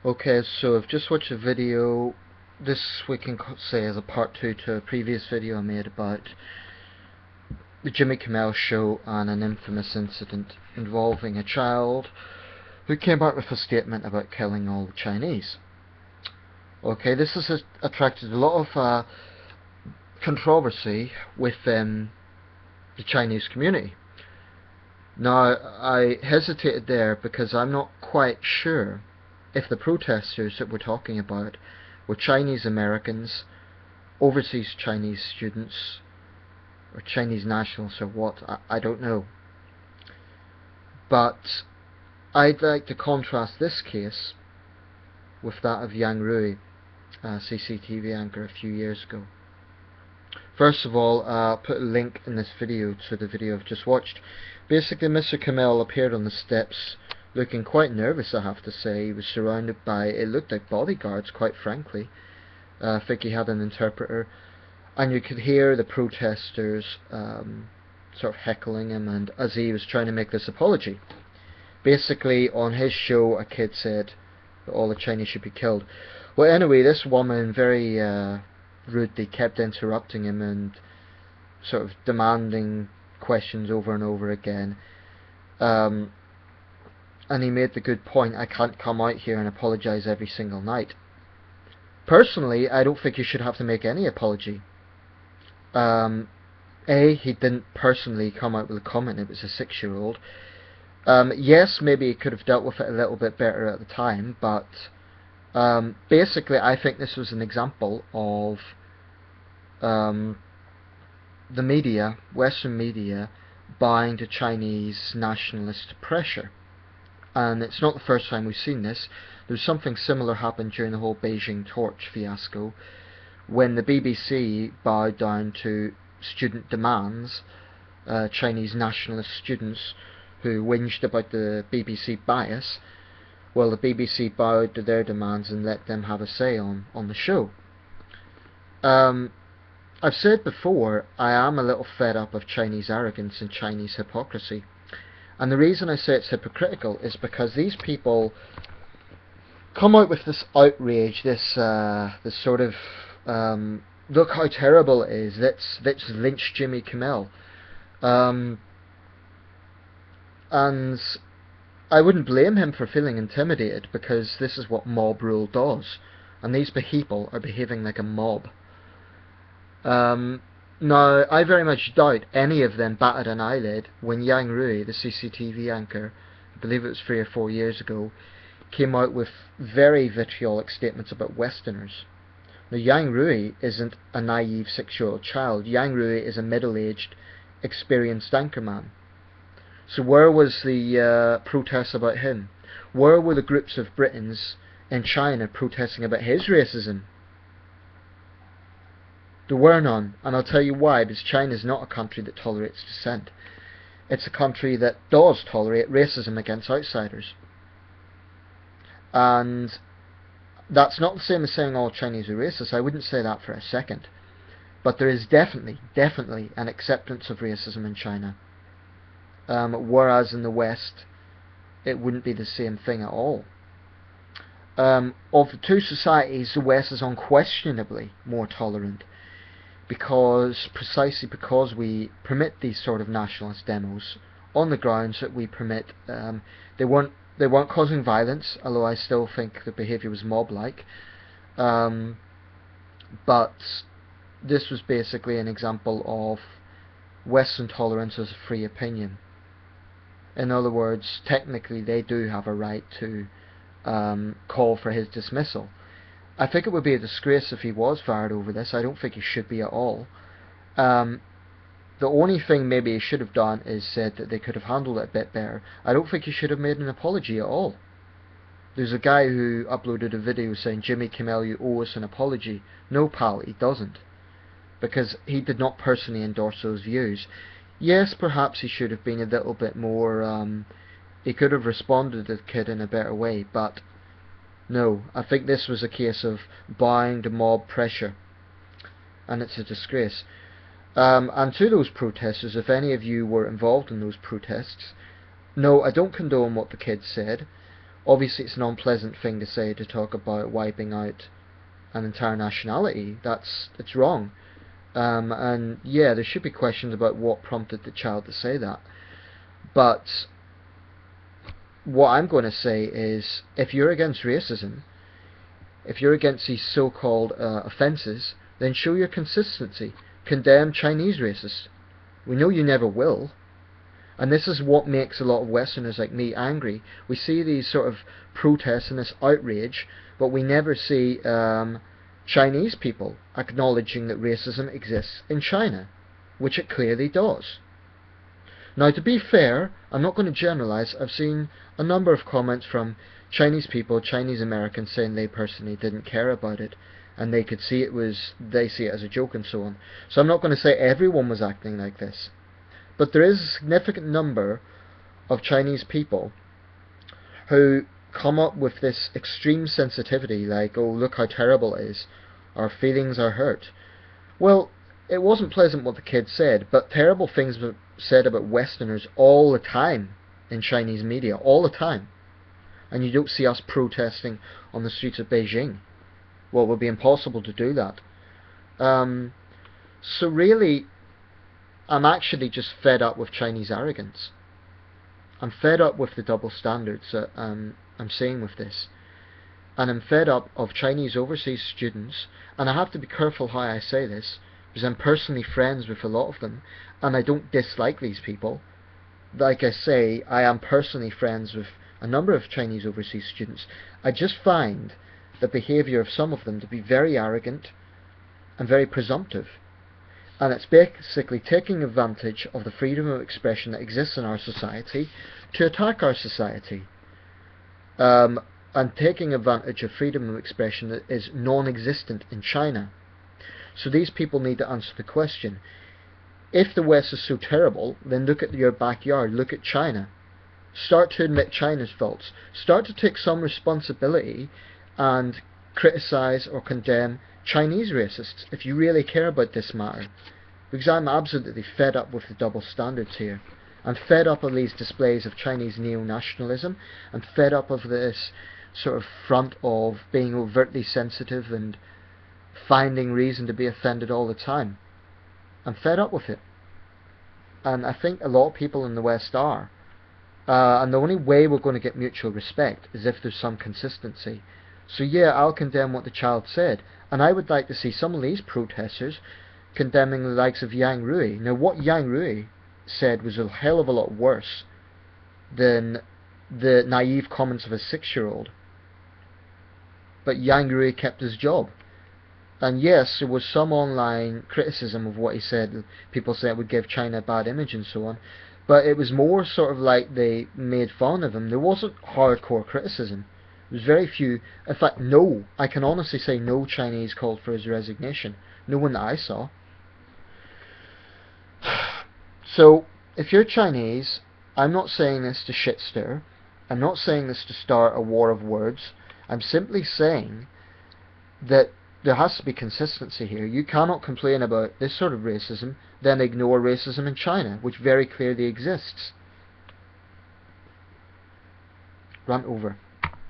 Okay, so I've just watched a video. This we can say as a part 2 to a previous video I made about the Jimmy Kimmel show and an infamous incident involving a child who came out with a statement about killing all the Chinese. Okay, this has attracted a lot of controversy within the Chinese community. Now, I hesitated there because I'm not quite sure if the protesters that we're talking about were Chinese Americans, overseas Chinese students, or Chinese nationals, or what. I don't know. But I'd like to contrast this case with that of Yang Rui, a CCTV anchor a few years ago. First of all, I'll put a link in this video to the video I've just watched. Basically, Mr. Kimmel appeared on the steps looking quite nervous, I have to say. He was surrounded by, it looked like bodyguards, quite frankly. I think he had an interpreter. And you could hear the protesters sort of heckling him, and as he was trying to make this apology. Basically, on his show, a kid said that all the Chinese should be killed. Well, anyway, this woman very rudely kept interrupting him and sort of demanding questions over and over again. And he made the good point, I can't come out here and apologise every single night. Personally, I don't think you should have to make any apology. He didn't personally come out with a comment, it was a 6-year-old. Yes, maybe he could have dealt with it a little bit better at the time, but basically I think this was an example of the media, Western media, buying to Chinese nationalist pressure. And it's not the first time we've seen this. There's something similar happened during the whole Beijing torch fiasco, when the BBC bowed down to student demands, Chinese nationalist students who whinged about the BBC bias. Well, the BBC bowed to their demands and let them have a say on the show. I've said before, I am a little fed up of Chinese arrogance and Chinese hypocrisy. And the reason I say it's hypocritical is because these people come out with this outrage, this sort of, look how terrible it is, let's lynch Jimmy Kimmel. And I wouldn't blame him for feeling intimidated, because this is what mob rule does. And these people are behaving like a mob. Now, I very much doubt any of them batted an eyelid when Yang Rui, the CCTV anchor, I believe it was 3 or 4 years ago, came out with very vitriolic statements about Westerners. Now, Yang Rui isn't a naive 6-year-old child. Yang Rui is a middle-aged, experienced anchorman. So where was the protests about him? Where were the groups of Britons in China protesting about his racism? There were none, and I'll tell you why, because China is not a country that tolerates dissent. It's a country that does tolerate racism against outsiders. And that's not the same as saying all Chinese are racist. I wouldn't say that for a second. But there is definitely an acceptance of racism in China. Whereas in the West, it wouldn't be the same thing at all. Of the two societies, the West is unquestionably more tolerant, precisely because we permit these sort of nationalist demos on the grounds that we permit. They weren't causing violence, although I still think the behaviour was mob-like. But this was basically an example of Western tolerance as a free opinion. In other words, technically they do have a right to call for his dismissal. I think it would be a disgrace if he was fired over this. I don't think he should be at all. The only thing maybe he should have done is said that they could have handled it a bit better. I don't think he should have made an apology at all. There's a guy who uploaded a video saying, Jimmy Kimmel, you owe us an apology. No, pal, he doesn't. Because he did not personally endorse those views. Yes, perhaps he should have been a little bit more, he could have responded to the kid in a better way, but no, I think this was a case of buying the mob pressure, and it's a disgrace. And to those protesters, if any of you were involved in those protests, no, I don't condone what the kid said. Obviously it's an unpleasant thing to say, to talk about wiping out an entire nationality. It's wrong. And yeah, there should be questions about what prompted the child to say that. But what I'm going to say is, if you're against racism, if you're against these so-called offences, then show your consistency. Condemn Chinese racists. We know you never will. And this is what makes a lot of Westerners like me angry. We see these sort of protests and this outrage, but we never see Chinese people acknowledging that racism exists in China, which it clearly does. Now, to be fair, I'm not going to generalise. I've seen a number of comments from Chinese people, Chinese Americans, saying they personally didn't care about it, and they could see they see it as a joke and so on. So I'm not going to say everyone was acting like this. But there is a significant number of Chinese people who come up with this extreme sensitivity, like, oh, look how terrible it is, our feelings are hurt. Well, it wasn't pleasant what the kid said, but terrible things were said about Westerners all the time in Chinese media, all the time. And you don't see us protesting on the streets of Beijing. Well, it would be impossible to do that. So really, I'm actually just fed up with Chinese arrogance. I'm fed up with the double standards that I'm seeing with this. And I'm fed up of Chinese overseas students, and I have to be careful how I say this, because I'm personally friends with a lot of them, and I don't dislike these people. Like I say, I am personally friends with a number of Chinese overseas students. I just find the behaviour of some of them to be very arrogant and very presumptive. And it's basically taking advantage of the freedom of expression that exists in our society to attack our society. And taking advantage of freedom of expression that is non-existent in China. So these people need to answer the question, if the West is so terrible, then look at your backyard, look at China. Start to admit China's faults. Start to take some responsibility and criticise or condemn Chinese racists if you really care about this matter. Because I'm absolutely fed up with the double standards here. I'm fed up of these displays of Chinese neo-nationalism. I'm fed up of this sort of front of being overtly sensitive and finding reason to be offended all the time. I'm fed up with it. And I think a lot of people in the West are. And the only way we're going to get mutual respect is if there's some consistency. So yeah, I'll condemn what the child said. And I would like to see some of these protesters condemning the likes of Yang Rui. Now, what Yang Rui said was a hell of a lot worse than the naive comments of a 6-year-old. But Yang Rui kept his job. And yes, there was some online criticism of what he said. People said it would give China a bad image and so on. But it was more sort of like they made fun of him. There wasn't hardcore criticism. There was very few. In fact, no. I can honestly say no Chinese called for his resignation. No one that I saw. So, if you're Chinese, I'm not saying this to shit stir. I'm not saying this to start a war of words. I'm simply saying that there has to be consistency here. You cannot complain about this sort of racism, then ignore racism in China, which very clearly exists. Rant over.